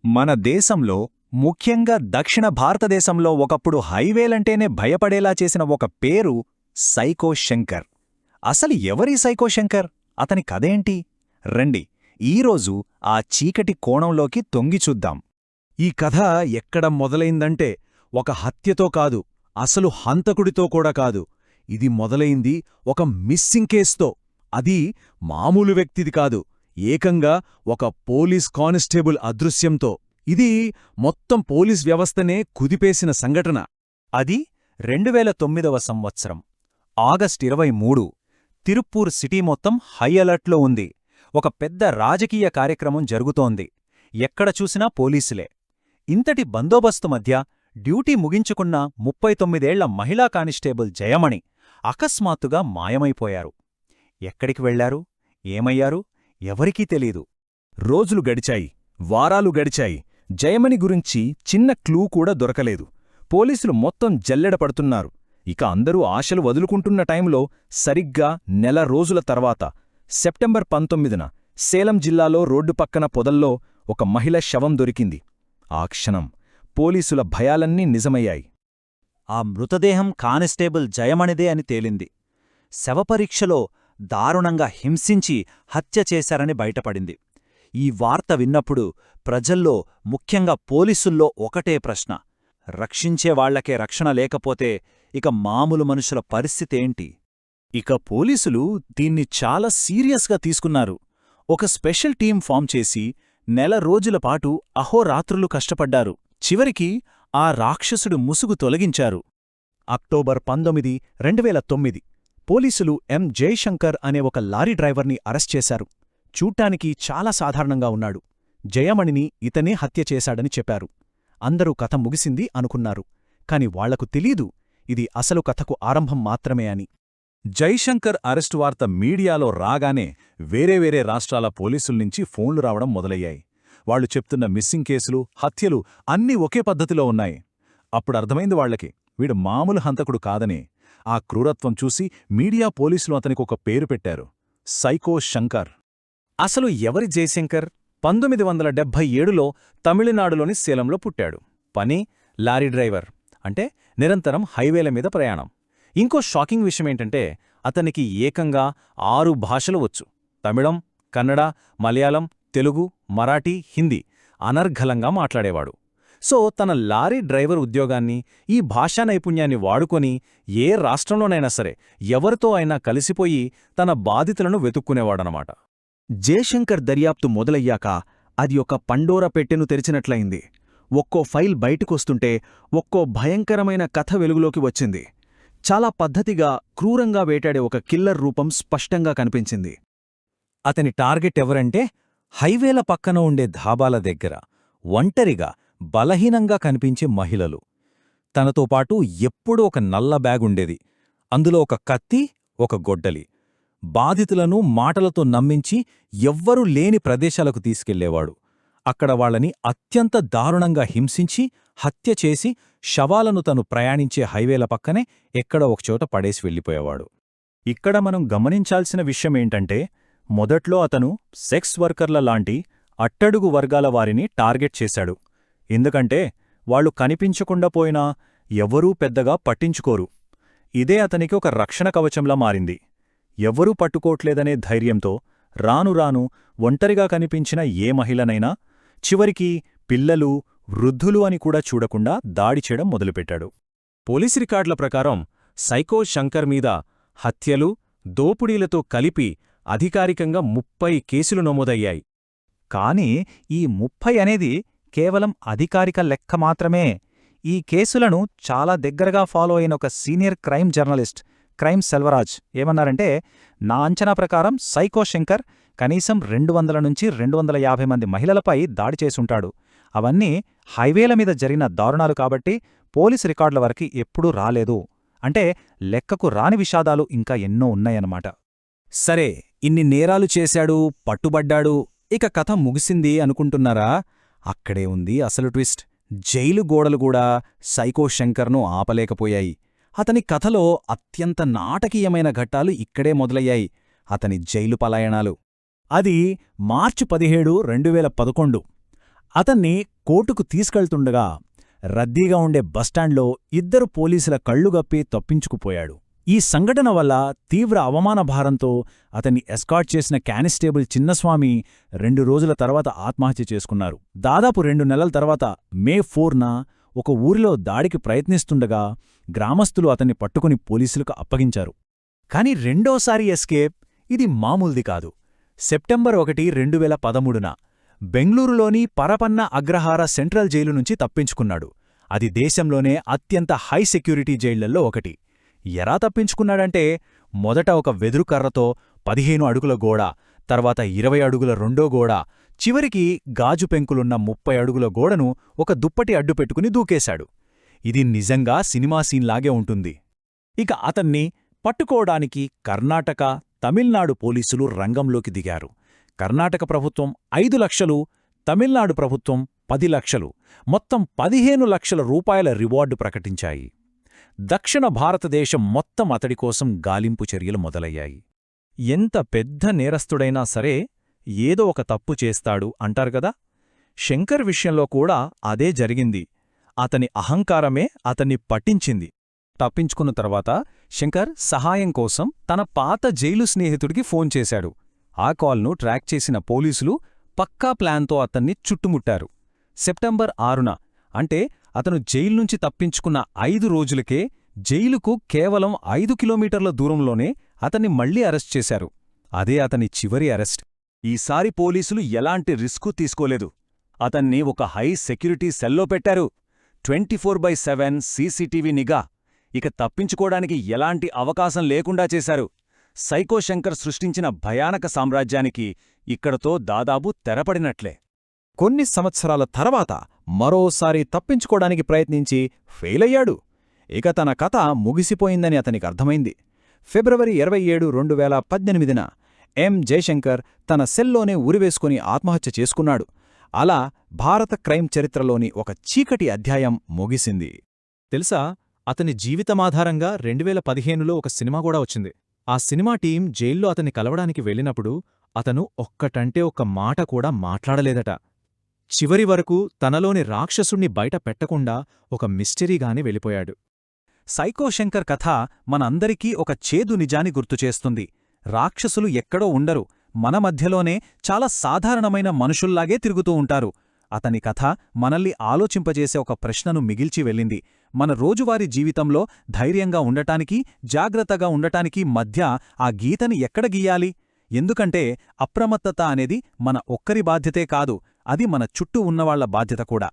మన దేశంలో, ముఖ్యంగా దక్షిణ భారతదేశంలో ఒకప్పుడు హైవేలంటేనే భయపడేలా చేసిన ఒక పేరు సైకో శంకర్. అసలు ఎవరీ సైకో శంకర్? అతని కథేంటి? రండి, ఈరోజు ఆ చీకటి కోణంలోకి తొంగిచూద్దాం. ఈ కథ ఎక్కడ మొదలైందంటే ఒక హత్యతో కాదు, అసలు హంతకుడితో కూడా కాదు. ఇది మొదలైంది ఒక మిస్సింగ్ కేస్తో. అది మామూలు వ్యక్తిది కాదు, ఏకంగా ఒక పోలీస్ కానిస్టేబుల్ అదృశ్యంతో. ఇది మొత్తం పోలీస్ వ్యవస్థనే కుదిపేసిన సంఘటన. అది 2009వ సంవత్సరం ఆగస్టు 23. తిరుప్పూర్ సిటీ మొత్తం హై అలర్ట్లో ఉంది. ఒక పెద్ద రాజకీయ కార్యక్రమం జరుగుతోంది. ఎక్కడ చూసినా పోలీసులే. ఇంతటి బందోబస్తు మధ్య డ్యూటీ ముగించుకున్న 39 ఏళ్ల మహిళా కానిస్టేబుల్ జయమణి అకస్మాత్తుగా మాయమైపోయారు. ఎక్కడికి వెళ్లారు, ఏమయ్యారు, ఎవరికీ తెలీదు. రోజులు గడిచాయి, వారాలు గడిచాయి. జయమణి గురించి చిన్న క్లూ కూడా దొరకలేదు. పోలీసులు మొత్తం జల్లెడపడుతున్నారు. ఇక అందరూ ఆశలు వదులుకుంటున్న టైంలో సరిగ్గా నెల రోజుల తర్వాత సెప్టెంబర్ 19న సేలం జిల్లాలో రోడ్డు పక్కన పొదల్లో ఒక మహిళ శవం దొరికింది. ఆ క్షణం పోలీసుల భయాలన్నీ నిజమయ్యాయి. ఆ మృతదేహం కానిస్టేబుల్ జయమణిదే అని తేలింది. శవపరీక్షలో దారుణంగా హింసించి హత్య చేశారని బయటపడింది. ఈ వార్త విన్నప్పుడు ప్రజల్లో, ముఖ్యంగా పోలీసుల్లో ఒకటే ప్రశ్న: రక్షించేవాళ్లకే రక్షణ లేకపోతే ఇక మామూలు మనుషుల పరిస్థితేంటి? ఇక పోలీసులు దీన్ని చాలా సీరియస్గా తీసుకున్నారు. ఒక స్పెషల్ టీం ఫామ్ చేసి నెల రోజులపాటు అహోరాత్రులు కష్టపడ్డారు. చివరికి ఆ రాక్షసుడు ముసుగు తొలగించారు. అక్టోబర్ 19, 2009 పోలీసులు ఎం జయశంకర్ అనే ఒక లారీ డ్రైవర్ని అరెస్ట్ చేశారు. చూడ్డానికి చాలా సాధారణంగా ఉన్నాడు. జయమణిని ఇతనే హత్య చేశాడని చెప్పారు. అందరూ కథ ముగిసింది అనుకున్నారు. కాని వాళ్లకు తెలీదు, ఇది అసలు కథకు ఆరంభం మాత్రమే అని. జైశంకర్ అరెస్టు వార్త మీడియాలో రాగానే వేరే రాష్ట్రాల పోలీసుల్నించి ఫోన్లు రావడం మొదలయ్యాయి. వాళ్లు చెప్తున్న మిస్సింగ్ కేసులు, హత్యలు అన్నీ ఒకే పద్ధతిలో ఉన్నాయి. అప్పుడు అర్థమైంది వాళ్లకి, వీడు మామూలు హంతకుడు కాదనే. ఆ క్రూరత్వం చూసి మీడియా పోలీసులు అతనికొక పేరు పెట్టారు: సైకో శంకర్. అసలు ఎవరి జయశంకర్? 1977లో తమిళనాడులోని సేలంలో పుట్టాడు. పని లారీ డ్రైవర్, అంటే నిరంతరం హైవేల మీద ప్రయాణం. ఇంకో షాకింగ్ విషయమేంటంటే అతనికి ఏకంగా 6 భాషలు వచ్చు: తమిళం, కన్నడ, మలయాళం, తెలుగు, మరాఠీ, హిందీ అనర్ఘలంగా మాట్లాడేవాడు. సో తన లారీ డ్రైవర్ ఉద్యోగాన్ని, ఈ భాషా నైపుణ్యాన్ని వాడుకొని ఏ రాష్ట్రంలోనైనా సరే ఎవరితో అయినా కలిసిపోయి తన బాధితులను వెతుక్కునేవాడనమాట. జయశంకర్ దర్యాప్తు మొదలయ్యాక అది ఒక పండోరా పెట్టెను తెరిచినట్లయింది. ఒక్కో ఫైల్ బయటకొస్తుంటే ఒక్కో భయంకరమైన కథ వెలుగులోకి వచ్చింది. చాలా పద్ధతిగా, క్రూరంగా వేటాడే ఒక కిల్లర్ రూపం స్పష్టంగా కనిపించింది. అతని టార్గెట్ ఎవరంటే హైవేల పక్కన ఉండే ధాబాల దగ్గర ఒంటరిగా, బలహీనంగా కనిపించే మహిళలు. తనతో పాటు ఎప్పుడూ ఒక నల్ల బ్యాగుండేది. అందులో ఒక కత్తి, ఒక గొడ్డలి. బాధితులను మాటలతో నమ్మించి ఎవ్వరూ లేని ప్రదేశాలకు తీసుకెళ్లేవాడు. అక్కడ వాళ్ళని అత్యంత దారుణంగా హింసించి, హత్య చేసి శవాలను తను ప్రయాణించే హైవేల పక్కనే ఎక్కడో ఒకచోట పడేసి వెళ్ళిపోయేవాడు. ఇక్కడ మనం గమనించాల్సిన విషయమేంటంటే, మొదట్లో అతను సెక్స్ వర్కర్ల లాంటి అట్టడుగు వర్గాల వారిని టార్గెట్ చేశాడు. ఎందుకంటే వాళ్లు కనిపించకుండా పోయినా ఎవరూ పెద్దగా పట్టించుకోరు. ఇదే అతనికి ఒక రక్షణ కవచంలా మారింది. ఎవ్వరూ పట్టుకోట్లేదనే ధైర్యంతో రాను రాను ఒంటరిగా కనిపించిన ఏ మహిళనైనా, చివరికి పిల్లలు, వృద్ధులు అని కూడా చూడకుండా దాడి చేయడం మొదలుపెట్టాడు. పోలీసు రికార్డుల ప్రకారం సైకో శంకర్ మీద హత్యలు, దోపిడీలతో కలిపి అధికారికంగా 30 కేసులు నమోదయ్యాయి. కానీ ఈ 30 అనేది కేవలం అధికారిక లెక్క మాత్రమే. ఈ కేసులను చాలా దగ్గరగా ఫాలో అయిన ఒక senior crime journalist, crime Selvaraj ఏమన్నారంటే, నా అంచనా ప్రకారం సైకో శంకర్ కనీసం 200 నుంచి 250 మంది మహిళలపై దాడి చేసుంటాడు. అవన్నీ హైవేల మీద జరిగిన దారుణాలు కాబట్టి పోలీసు రికార్డుల వరకు ఎప్పుడూ రాలేదు. అంటే లెక్కకు రాని విషాదాలు ఇంకా ఎన్నో ఉన్నాయన్నమాట. సరే, ఇన్ని నేరాలు చేశాడు, పట్టుబడ్డాడు, ఇక కథ ముగిసింది అనుకుంటున్నారా? అక్కడే ఉంది అసలు ట్విస్ట్. జైలు గోడలు కూడా సైకో శంకర్ను ఆపలేకపోయాయి. అతని కథలో అత్యంత నాటకీయమైన ఘట్టాలు ఇక్కడే మొదలయ్యాయి. అతని జైలు పలాయనాలు. అది మార్చి 17, 2011. అతన్ని కోర్టుకు తీసుకెళ్తుండగా రద్దీగా ఉండే బస్టాండ్లో ఇద్దరు పోలీసుల కళ్ళుగప్పి తప్పించుకుపోయాడు. ఈ సంఘటన వల్ల తీవ్ర అవమాన భారంతో అతన్ని ఎస్కార్ట్ చేసిన కానిస్టేబుల్ చిన్నస్వామి 2 రోజుల తర్వాత ఆత్మహత్య చేసుకున్నారు. దాదాపు 2 నెలల తర్వాత మే 4న ఒక ఊరిలో దాడికి ప్రయత్నిస్తుండగా గ్రామస్తులు అతన్ని పట్టుకుని పోలీసులకు అప్పగించారు. కాని రెండోసారి ఎస్కేప్ ఇది మామూలుది కాదు. సెప్టెంబర్ 1, 2013న బెంగళూరులోని పరపన్న అగ్రహార సెంట్రల్ జైలు నుంచి తప్పించుకున్నాడు. అది దేశంలోనే అత్యంత హై సెక్యూరిటీ జైళ్లల్లో ఒకటి. ఎలా తప్పించుకున్నాడంటే, మొదట ఒక వెదురుకర్రతో 15 అడుగుల గోడ, తర్వాత 20 అడుగుల రెండో గోడ, చివరికి గాజు పెంకులున్న 30 అడుగుల గోడను ఒక దుప్పటి అడ్డుపెట్టుకుని దూకేశాడు. ఇది నిజంగా సినిమా సీన్లాగే ఉంటుంది. ఇక అతన్ని పట్టుకోవడానికి కర్ణాటక, తమిళనాడు పోలీసులు రంగంలోకి దిగారు. కర్ణాటక ప్రభుత్వం 5 లక్షలు, తమిళనాడు ప్రభుత్వం 10 లక్షలు, మొత్తం 15 లక్షల రూపాయల రివార్డు ప్రకటించాయి. దక్షిణ భారతదేశం మొత్తం అతడి కోసం గాలింపు చర్యలు మొదలయ్యాయి. ఎంత పెద్ద నేరస్తుడైనా సరే ఏదో ఒక తప్పు చేస్తాడు అంటారుగదా. శంకర్ విషయంలో కూడా అదే జరిగింది. అతని అహంకారమే అతన్ని పట్టించింది. తప్పించుకున్న తర్వాత శంకర్ సహాయం కోసం తన పాత జైలు స్నేహితుడికి ఫోన్ చేశాడు. ఆ కాల్ను ట్రాక్ చేసిన పోలీసులు పక్కా ప్లాన్తో అతన్ని చుట్టుముట్టారు. సెప్టెంబర్ 6న, అంటే అతను జైల్నుంచి తప్పించుకున్న 5 రోజులకే జైలుకు కేవలం 5 కిలోమీటర్ల దూరంలోనే అతన్ని మళ్లీ అరెస్ట్ చేశారు. అదే అతని చివరి అరెస్ట్. ఈసారి పోలీసులు ఎలాంటి రిస్కు తీసుకోలేదు. అతన్ని ఒక హై సెక్యూరిటీ సెల్లో పెట్టారు. 24/7 సీసీటీవీ నిఘా. ఇక తప్పించుకోవడానికి ఎలాంటి అవకాశం లేకుండా చేశారు. సైకో శంకర్ సృష్టించిన భయానక సామ్రాజ్యానికి ఇక్కడతో దాదాపు తెరపడినట్లే. కొన్ని సంవత్సరాల తర్వాత మరోసారి తప్పించుకోవడానికి ప్రయత్నించి ఫెయిలయ్యాడు. ఇక తన కథ ముగిసిపోయిందని అతనికి అర్థమైంది. ఫిబ్రవరి 27, 2018న జయశంకర్ తన సెల్లోనే ఉరివేసుకుని ఆత్మహత్య చేసుకున్నాడు. అలా భారత క్రైమ్ చరిత్రలోని ఒక చీకటి అధ్యాయం ముగిసింది. తెలుసా, అతని జీవితమాధారంగా 2015లో ఒక సినిమా కూడా వచ్చింది. ఆ సినిమా టీం జైల్లో అతన్ని కలవడానికి వెళ్ళినప్పుడు అతను ఒక్కటంటే ఒక్క మాట కూడా మాట్లాడలేదట. చివరి వరకు తనలోని రాక్షసుణ్ణి బయట పెట్టకుండా ఒక మిస్టరీగానే వెళ్ళిపోయాడు. సైకో శంకర్ కథ మనందరికీ ఒక చేదు నిజాన్ని గుర్తుచేస్తుంది. రాక్షసులు ఎక్కడో ఉండరు, మన మధ్యలోనే చాలా సాధారణమైన మనుషుల్లాగే తిరుగుతూ ఉంటారు. అతని కథ మనల్ని ఆలోచింపజేసే ఒక ప్రశ్నను మిగిల్చి వెళ్ళింది. మన రోజువారీ జీవితంలో ధైర్యంగా ఉండటానికి, జాగ్రత్తగా ఉండటానికి మధ్య ఆ గీతని ఎక్కడ గీయాలి? ఎందుకంటే అప్రమత్తత అనేది మన ఒక్కరి బాధ్యతే కాదు, అది మన చుట్టూ ఉన్నవాళ్ల బాధ్యత కూడా.